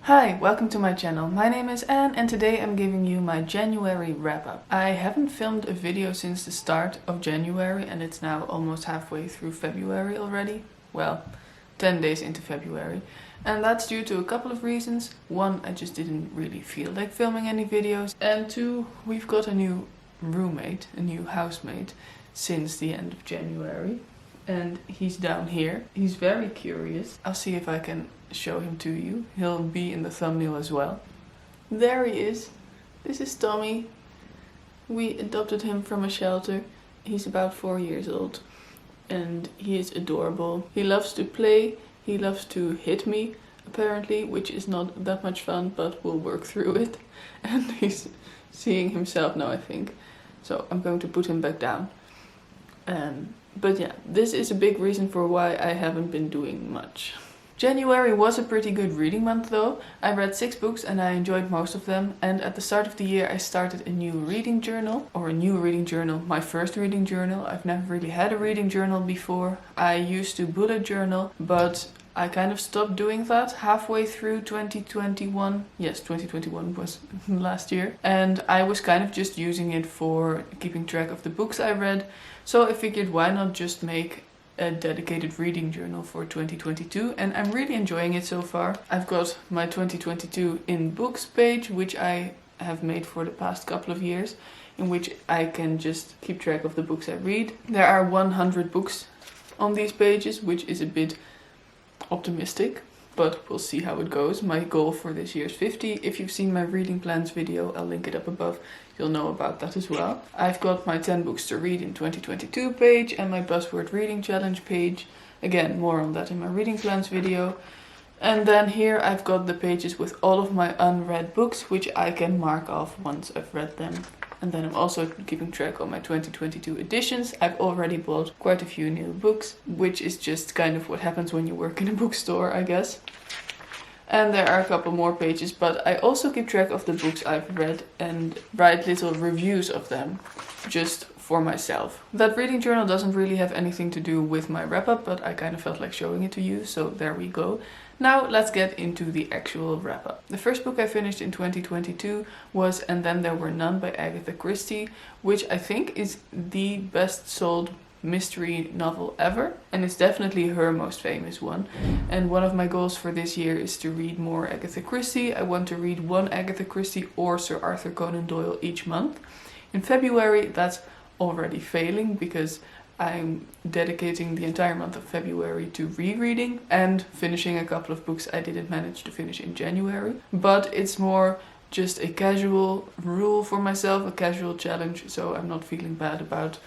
Hi, welcome to my channel. My name is Anne and today I'm giving you my January wrap-up. I haven't filmed a video since the start of January and it's now almost halfway through February already. Well, 10 days into February. And that's due to a couple of reasons. One, I just didn't really feel like filming any videos. And two, we've got a new roommate, a new housemate, since the end of January. And he's down here. He's very curious. I'll see if I can show him to you. He'll be in the thumbnail as well. There he is. This is Tommy. We adopted him from a shelter. He's about 4 years old and he is adorable. He loves to play. He loves to hit me apparently, which is not that much fun, but we'll work through it. And he's seeing himself now, I think. So I'm going to put him back down. But yeah, this is a big reason for why I haven't been doing much. January was a pretty good reading month though. I read 6 books and I enjoyed most of them. And at the start of the year I started a new reading journal. My first reading journal. I've never really had a reading journal before. I used to bullet journal, but I kind of stopped doing that halfway through 2021. Yes, 2021 was last year. And I was kind of just using it for keeping track of the books I read. So I figured why not just make a dedicated reading journal for 2022, and I'm really enjoying it so far. I've got my 2022 in books page, which I have made for the past couple of years, in which I can just keep track of the books I read. There are 100 books on these pages, which is a bit optimistic, but we'll see how it goes. My goal for this year is 50. If you've seen my reading plans video, I'll link it up above. You'll know about that as well. I've got my 10 books to read in 2022 page and my buzzword reading challenge page. Again, more on that in my reading plans video. And then here I've got the pages with all of my unread books, which I can mark off once I've read them. And then I'm also keeping track of my 2022 editions. I've already bought quite a few new books, which is just kind of what happens when you work in a bookstore, I guess. And there are a couple more pages, but I also keep track of the books I've read and write little reviews of them, just for myself. That reading journal doesn't really have anything to do with my wrap-up, but I kind of felt like showing it to you, so there we go. Now let's get into the actual wrap-up. The first book I finished in 2022 was And Then There Were None by Agatha Christie, which I think is the best sold mystery novel ever, and it's definitely her most famous one. And one of my goals for this year is to read more Agatha Christie. I want to read one Agatha Christie or Sir Arthur Conan Doyle each month. In February that's already failing because I'm dedicating the entire month of February to rereading and finishing a couple of books I didn't manage to finish in January. But it's more just a casual rule for myself, a casual challenge, so I'm not feeling bad about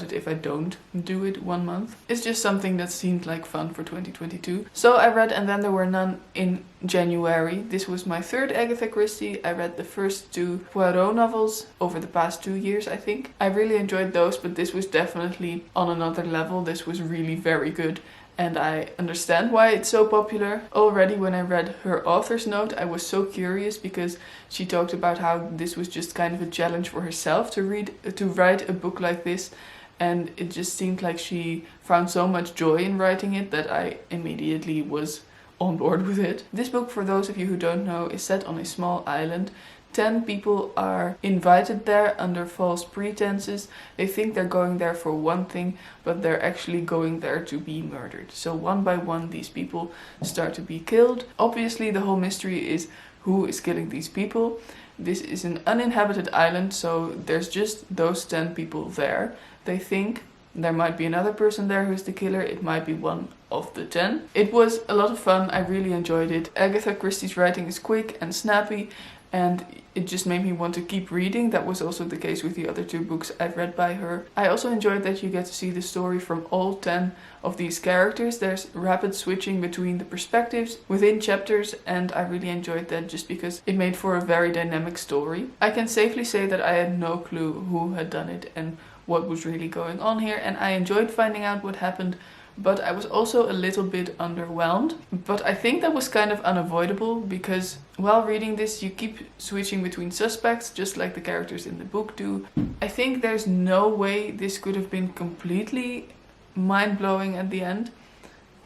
it if I don't do it one month. It's just something that seemed like fun for 2022. So I read And Then There Were None in January. This was my third Agatha Christie. I read the first 2 Poirot novels over the past 2 years, I think. I really enjoyed those, but this was definitely on another level. This was really very good. And I understand why it's so popular. Already when I read her author's note, I was so curious because she talked about how this was just kind of a challenge for herself to write a book like this. And it just seemed like she found so much joy in writing it that I immediately was on board with it. This book, for those of you who don't know, is set on a small island. 10 people are invited there under false pretenses. They think they're going there for one thing, but they're actually going there to be murdered. So one by one these people start to be killed. Obviously the whole mystery is who is killing these people. This is an uninhabited island, so there's just those 10 people there. They think there might be another person there who's the killer. It might be one of the 10. It was a lot of fun. I really enjoyed it. Agatha Christie's writing is quick and snappy, and it just made me want to keep reading. That was also the case with the other 2 books I've read by her. I also enjoyed that you get to see the story from all 10 of these characters. There's rapid switching between the perspectives within chapters, and I really enjoyed that just because it made for a very dynamic story. I can safely say that I had no clue who had done it and what was really going on here, and I enjoyed finding out what happened, but I was also a little bit underwhelmed. But I think that was kind of unavoidable because while reading this you keep switching between suspects just like the characters in the book do. I think there's no way this could have been completely mind-blowing at the end.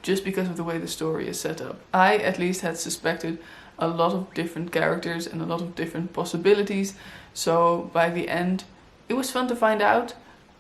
just because of the way the story is set up. I at least had suspected a lot of different characters and a lot of different possibilities. So by the end, it was fun to find out.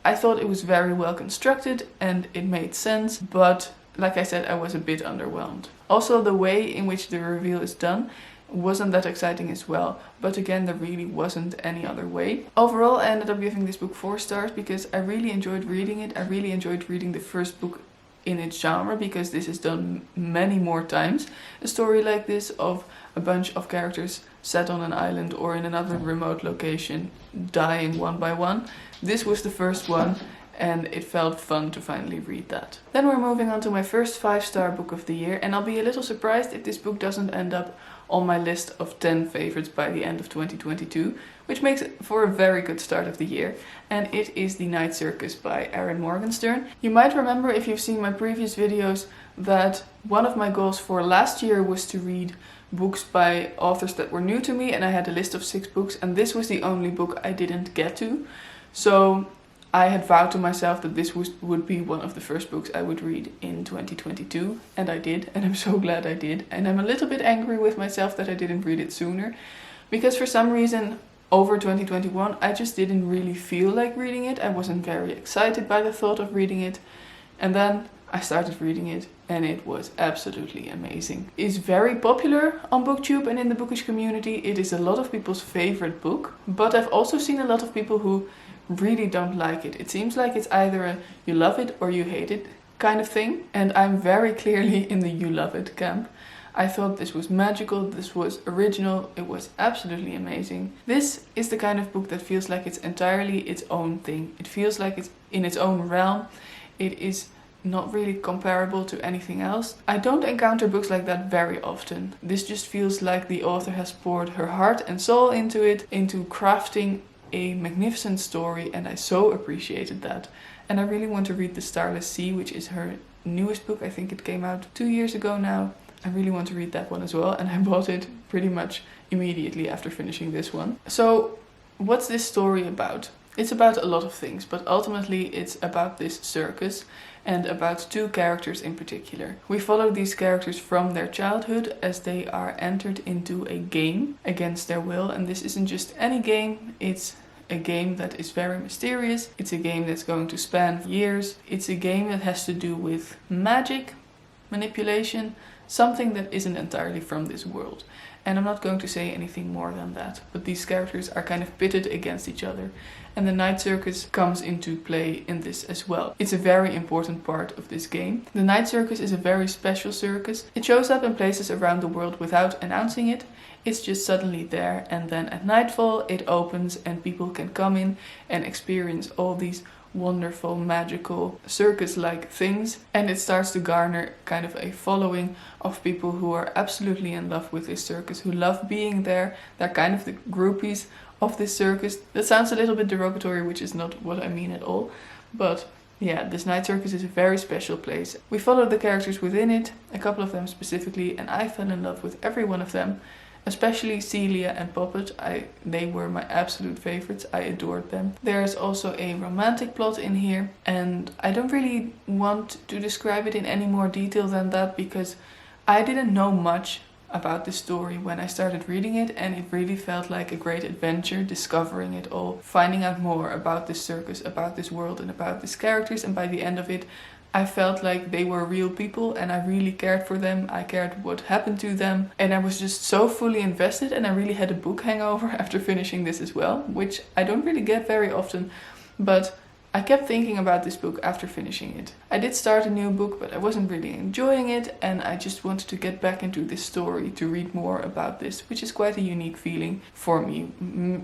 I thought it was very well constructed and it made sense, but like I said, I was a bit underwhelmed. Also, the way in which the reveal is done wasn't that exciting as well, but again, there really wasn't any other way. Overall, I ended up giving this book 4 stars because I really enjoyed reading it. I really enjoyed reading the first book in its genre, because this is done many more times. A story like this of a bunch of characters set on an island or in another remote location, dying one by one. This was the first one, and it felt fun to finally read that. Then we're moving on to my first 5-star book of the year, and I'll be a little surprised if this book doesn't end up on my list of 10 favorites by the end of 2022, which makes it for a very good start of the year. And it is The Night Circus by Erin Morgenstern. You might remember, if you've seen my previous videos, that one of my goals for last year was to read books by authors that were new to me, and I had a list of 6 books, and this was the only book I didn't get to. So I had vowed to myself that this would be one of the first books I would read in 2022, and I did, and I'm so glad I did. And I'm a little bit angry with myself that I didn't read it sooner, because for some reason over 2021 I just didn't really feel like reading it. I wasn't very excited by the thought of reading it, and then I started reading it and it was absolutely amazing. It's very popular on BookTube and in the bookish community. It is a lot of people's favorite book, but I've also seen a lot of people who really don't like it. It seems like it's either a you love it or you hate it kind of thing, and I'm very clearly in the you love it camp. I thought this was magical, this was original, it was absolutely amazing. This is the kind of book that feels like it's entirely its own thing. It feels like it's in its own realm. It is not really comparable to anything else. I don't encounter books like that very often. This just feels like the author has poured her heart and soul into it, into crafting a magnificent story, and I so appreciated that. And I really want to read The Starless Sea, which is her newest book. I think it came out 2 years ago now. I really want to read that one as well, and I bought it pretty much immediately after finishing this one. So what's this story about? It's about a lot of things, but ultimately it's about this circus and about 2 characters in particular. We follow these characters from their childhood as they are entered into a game against their will, and this isn't just any game, it's a game that is very mysterious. It's a game that's going to span years. It's a game that has to do with magic, manipulation, something that isn't entirely from this world. And I'm not going to say anything more than that, but these characters are kind of pitted against each other, and the Night Circus comes into play in this as well. It's a very important part of this game. The Night Circus is a very special circus. It shows up in places around the world without announcing it. It's just suddenly there, and then at nightfall it opens and people can come in and experience all these wonderful, magical, circus-like things, and it starts to garner kind of a following of people who are absolutely in love with this circus, who love being there. They're kind of the groupies of this circus. That sounds a little bit derogatory, which is not what I mean at all, but yeah, this Night Circus is a very special place. We follow the characters within it, a couple of them specifically, and I fell in love with every one of them. Especially Celia and Poppet, they were my absolute favorites. I adored them. There's also a romantic plot in here, and I don't really want to describe it in any more detail than that, because I didn't know much about the story when I started reading it, and it really felt like a great adventure discovering it all, finding out more about this circus, about this world, and about these characters. And by the end of it, I felt like they were real people and I really cared for them. I cared what happened to them, and I was just so fully invested, and I really had a book hangover after finishing this as well, which I don't really get very often, but I kept thinking about this book after finishing it. I did start a new book, but I wasn't really enjoying it, and I just wanted to get back into this story to read more about this, which is quite a unique feeling for me.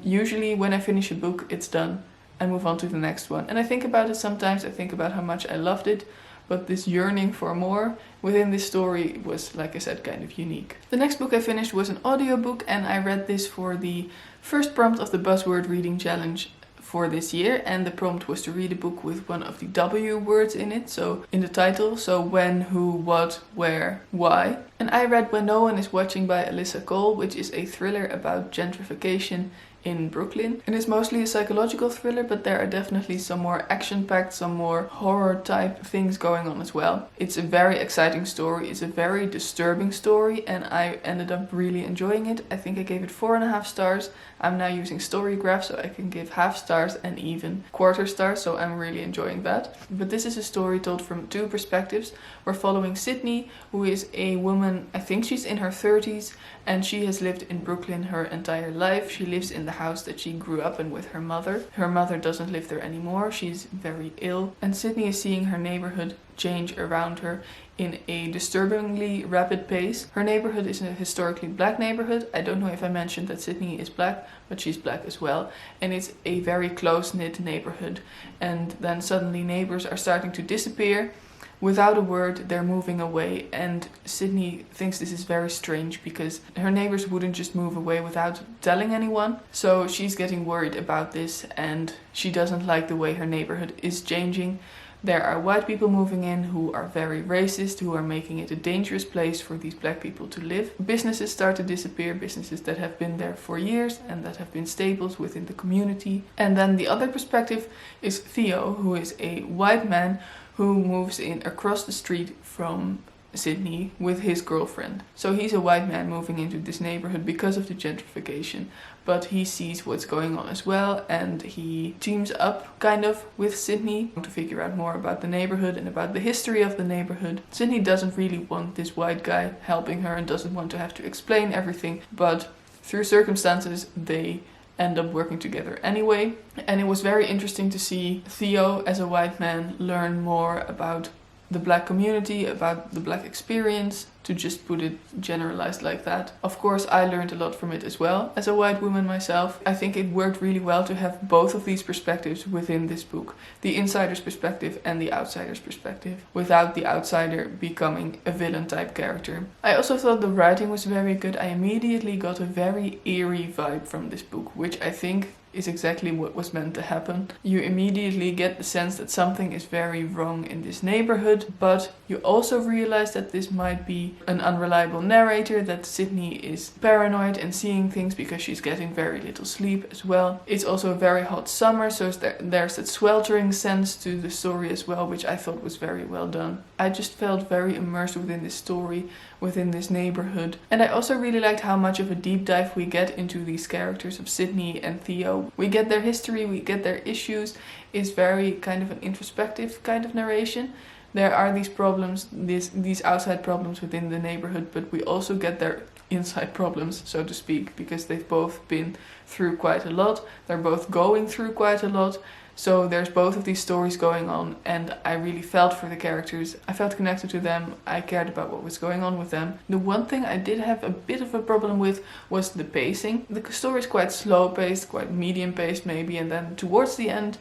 Usually when I finish a book, it's done. I move on to the next one. And I think about it sometimes, I think about how much I loved it, but this yearning for more within this story was, like I said, kind of unique. The next book I finished was an audiobook, and I read this for the first prompt of the Buzzword Reading Challenge for this year, and the prompt was to read a book with one of the W words in it, so in the title, so when, who, what, where, why. And I read When No One Is Watching by Alyssa Cole, which is a thriller about gentrification in Brooklyn. It is mostly a psychological thriller, but there are definitely some more action-packed, some more horror-type things going on as well. It's a very exciting story. It's a very disturbing story, and I ended up really enjoying it. I think I gave it 4.5 stars. I'm now using Storygraph, so I can give half stars and even quarter stars, so I'm really enjoying that. But this is a story told from 2 perspectives. We're following Sydney, who is a woman, I think she's in her 30s, and she has lived in Brooklyn her entire life. She lives in the house that she grew up in with her mother. Her mother doesn't live there anymore. She's very ill, and Sydney is seeing her neighborhood change around her in a disturbingly rapid pace. Her neighborhood is a historically black neighborhood. I don't know if I mentioned that Sydney is black, but she's black as well. And it's a very close-knit neighborhood. And then suddenly neighbors are starting to disappear. Without a word, they're moving away, and Sydney thinks this is very strange because her neighbors wouldn't just move away without telling anyone. So she's getting worried about this, and she doesn't like the way her neighborhood is changing. There are white people moving in who are very racist, who are making it a dangerous place for these black people to live. Businesses start to disappear, businesses that have been there for years and that have been staples within the community. And then the other perspective is Theo, who is a white man who moves in across the street from Sydney with his girlfriend. So he's a white man moving into this neighborhood because of the gentrification, but he sees what's going on as well, and he teams up kind of with Sydney to figure out more about the neighborhood and about the history of the neighborhood. Sydney doesn't really want this white guy helping her and doesn't want to have to explain everything, but through circumstances they end up working together anyway. And it was very interesting to see Theo as a white man learn more about the black community, about the black experience, to just put it generalized like that. Of course, I learned a lot from it as well as a white woman myself. I think it worked really well to have both of these perspectives within this book. The insider's perspective and the outsider's perspective, without the outsider becoming a villain type character. I also thought the writing was very good. I immediately got a very eerie vibe from this book, which I think is exactly what was meant to happen. You immediately get the sense that something is very wrong in this neighborhood, but you also realize that this might be an unreliable narrator, that Sydney is paranoid and seeing things because she's getting very little sleep as well. It's also a very hot summer, so there's that sweltering sense to the story as well, which I thought was very well done. I just felt very immersed within this story, within this neighborhood. And I also really liked how much of a deep dive we get into these characters of Sydney and Theo. We get their history, we get their issues. It's very kind of an introspective kind of narration. There are these problems, these outside problems within the neighborhood, but we also get their inside problems, so to speak, because they've both been through quite a lot. They're both going through quite a lot. So there's both of these stories going on, and I really felt for the characters. I felt connected to them. I cared about what was going on with them. The one thing I did have a bit of a problem with was the pacing. The story is quite slow paced, quite medium paced maybe, and then towards the end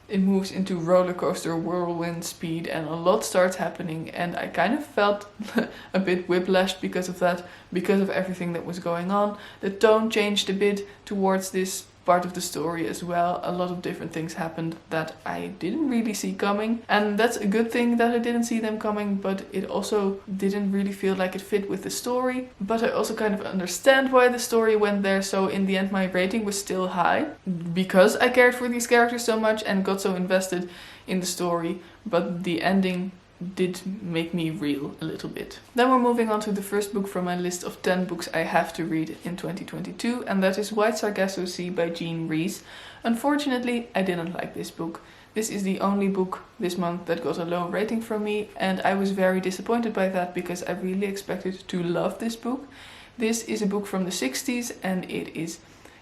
it moves into roller coaster whirlwind speed and a lot starts happening, and I kind of felt a bit whiplashed because of that, because of everything that was going on. The tone changed a bit towards this part of the story as well. A lot of different things happened that I didn't really see coming, and that's a good thing that I didn't see them coming, but it also didn't really feel like it fit with the story. But I also kind of understand why the story went there, so in the end my rating was still high because I cared for these characters so much and got so invested in the story, but the ending did make me reel a little bit. Then we're moving on to the first book from my list of 10 books I have to read in 2022, and that is Night Circus by Jean Rees. Unfortunately, I didn't like this book. This is the only book this month that got a low rating from me, and I was very disappointed by that because I really expected to love this book. This is a book from the 60s, and it is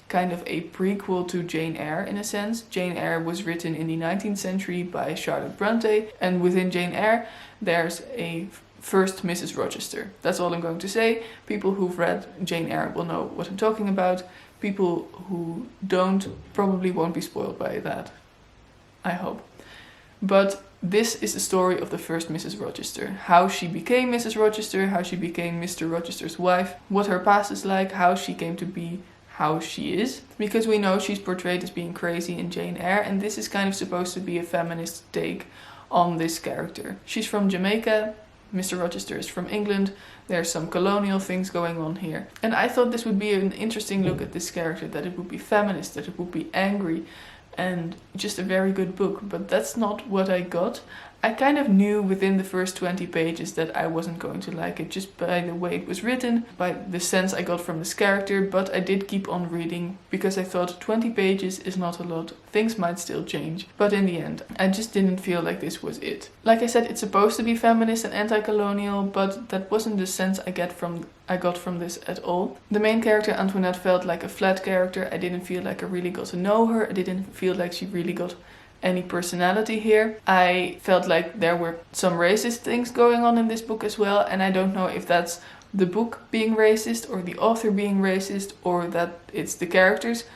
kind of a prequel to Jane Eyre in a sense. Jane Eyre was written in the 19th century by Charlotte Bronte, and within Jane Eyre there's a first Mrs. Rochester. That's all I'm going to say. People who've read Jane Eyre will know what I'm talking about. People who don't probably won't be spoiled by that, I hope. But this is the story of the first Mrs. Rochester. How she became Mrs. Rochester, how she became Mr. Rochester's wife, what her past is like, how she came to be how she is, because we know she's portrayed as being crazy in Jane Eyre, and this is kind of supposed to be a feminist take on this character. She's from Jamaica, Mr. Rochester is from England. There's some colonial things going on here. And I thought this would be an interesting look at this character, that it would be feminist, that it would be angry, and just a very good book. But that's not what I got. I kind of knew within the first 20 pages that I wasn't going to like it, just by the way it was written, by the sense I got from this character, but I did keep on reading because I thought 20 pages is not a lot, things might still change. But in the end, I just didn't feel like this was it. Like I said, it's supposed to be feminist and anti-colonial, but that wasn't the sense I got from this at all. The main character, Antoinette, felt like a flat character. I didn't feel like I really got to know her. I didn't feel like she really got any personality here. I felt like there were some racist things going on in this book as well, and I don't know if that's the book being racist or the author being racist, or that it's the characters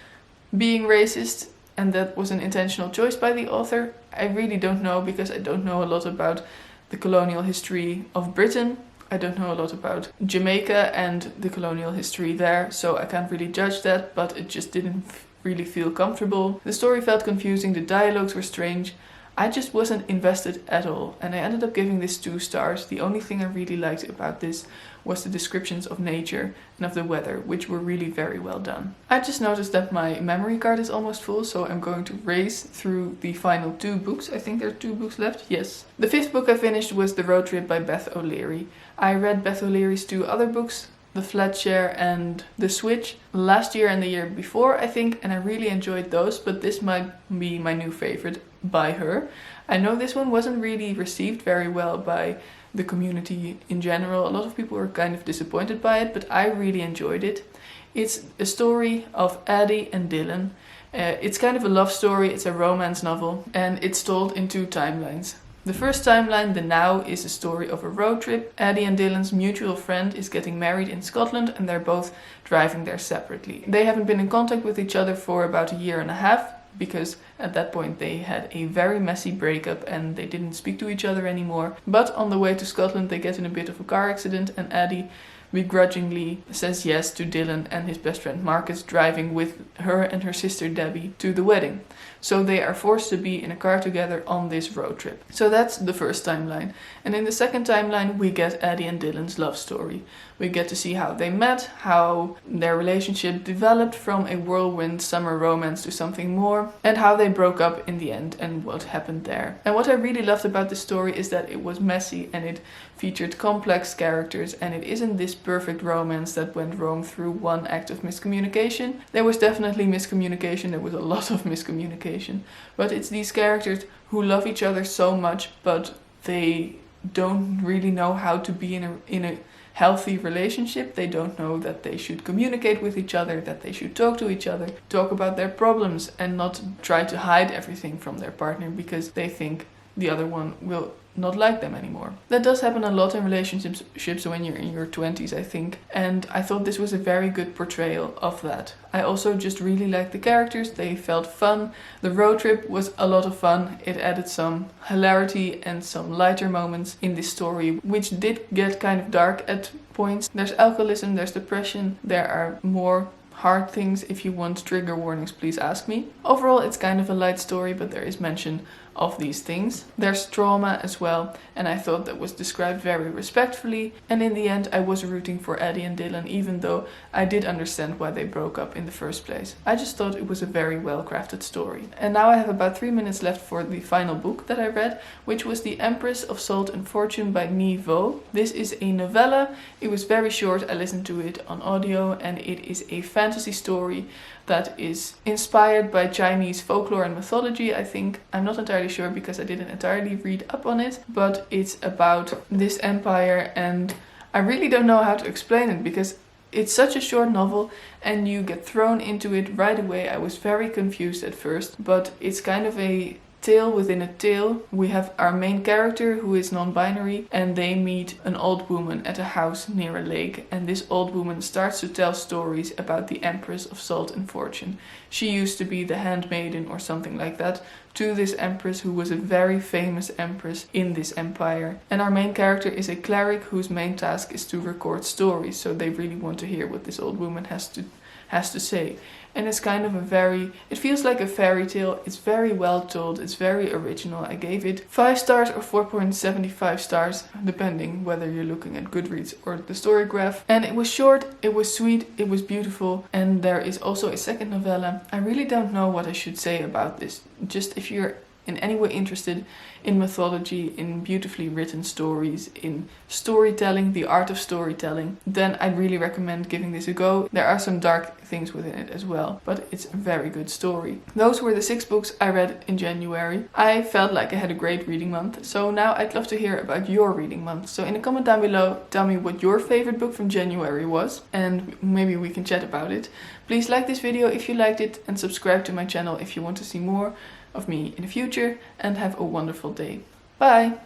being racist and that was an intentional choice by the author. I really don't know, because I don't know a lot about the colonial history of Britain. I don't know a lot about Jamaica and the colonial history there, so I can't really judge that, but it just didn't really feel comfortable. The story felt confusing, the dialogues were strange. I just wasn't invested at all, and I ended up giving this 2 stars. The only thing I really liked about this was the descriptions of nature and of the weather, which were really very well done. I just noticed that my memory card is almost full, so I'm going to race through the final 2 books. I think there are 2 books left, yes. The 5th book I finished was The Road Trip by Beth O'Leary. I read Beth O'Leary's 2 other books, The Flat Share and The Switch, last year and the year before, I think, and I really enjoyed those, but this might be my new favorite by her. I know this one wasn't really received very well by the community in general. A lot of people were kind of disappointed by it, but I really enjoyed it. It's a story of Addie and Dylan. It's kind of a love story, it's a romance novel, and it's told in 2 timelines. The first timeline, the now, is a story of a road trip. Addie and Dylan's mutual friend is getting married in Scotland, and they're both driving there separately. They haven't been in contact with each other for about 1.5 years, because at that point they had a very messy breakup and they didn't speak to each other anymore. But on the way to Scotland they get in a bit of a car accident, and Addie begrudgingly says yes to Dylan and his best friend Marcus driving with her and her sister Debbie to the wedding. So they are forced to be in a car together on this road trip. So that's the first timeline. And in the second timeline we get Addie and Dylan's love story. We get to see how they met, how their relationship developed from a whirlwind summer romance to something more, and how they broke up in the end and what happened there. And what I really loved about the story is that it was messy and it featured complex characters, and it isn't this perfect romance that went wrong through one act of miscommunication. There was definitely miscommunication, there was a lot of miscommunication, but it's these characters who love each other so much, but they don't really know how to be in a healthy relationship. They don't know that they should communicate with each other, that they should talk to each other, talk about their problems, and not try to hide everything from their partner because they think the other one will not like them anymore. That does happen a lot in relationships when you're in your 20s, I think, and I thought this was a very good portrayal of that. I also just really liked the characters, they felt fun. The road trip was a lot of fun. It added some hilarity and some lighter moments in this story, which did get kind of dark at points. There's alcoholism, there's depression, there are more hard things. If you want trigger warnings, please ask me. Overall, it's kind of a light story, but there is mention of these things. There's trauma as well, and I thought that was described very respectfully, and in the end I was rooting for Addie and Dylan, even though I did understand why they broke up in the first place. I just thought it was a very well crafted story. And now I have about 3 minutes left for the final book that I read, which was The Empress of Salt and Fortune by Mi Vo. This is a novella. It was very short. I listened to it on audio, and it is a fantasy story that is inspired by Chinese folklore and mythology, I think. I'm not entirely sure because I didn't entirely read up on it, but it's about this empire, and I really don't know how to explain it because it's such a short novel and you get thrown into it right away. I was very confused at first, but it's kind of a tale within a tale. We have our main character who is non-binary, and they meet an old woman at a house near a lake, and this old woman starts to tell stories about the Empress of Salt and Fortune. She used to be the handmaiden or something like that to this empress who was a very famous empress in this empire. And our main character is a cleric whose main task is to record stories, so they really want to hear what this old woman has to say. And it's kind of it feels like a fairy tale. It's very well told, it's very original. I gave it 5 stars or 4.75 stars, depending whether you're looking at Goodreads or the story graph. And it was short, it was sweet, it was beautiful, and there is also a second novella. I really don't know what I should say about this. Just if you're in any way interested in mythology, in beautifully written stories, in storytelling, the art of storytelling, then I really recommend giving this a go. There are some dark things within it as well, but it's a very good story. Those were the 6 books I read in January. I felt like I had a great reading month, so now I'd love to hear about your reading month. So in the comment down below, tell me what your favorite book from January was, and maybe we can chat about it. Please like this video if you liked it, and subscribe to my channel if you want to see more of me in the future, and have a wonderful day. Bye!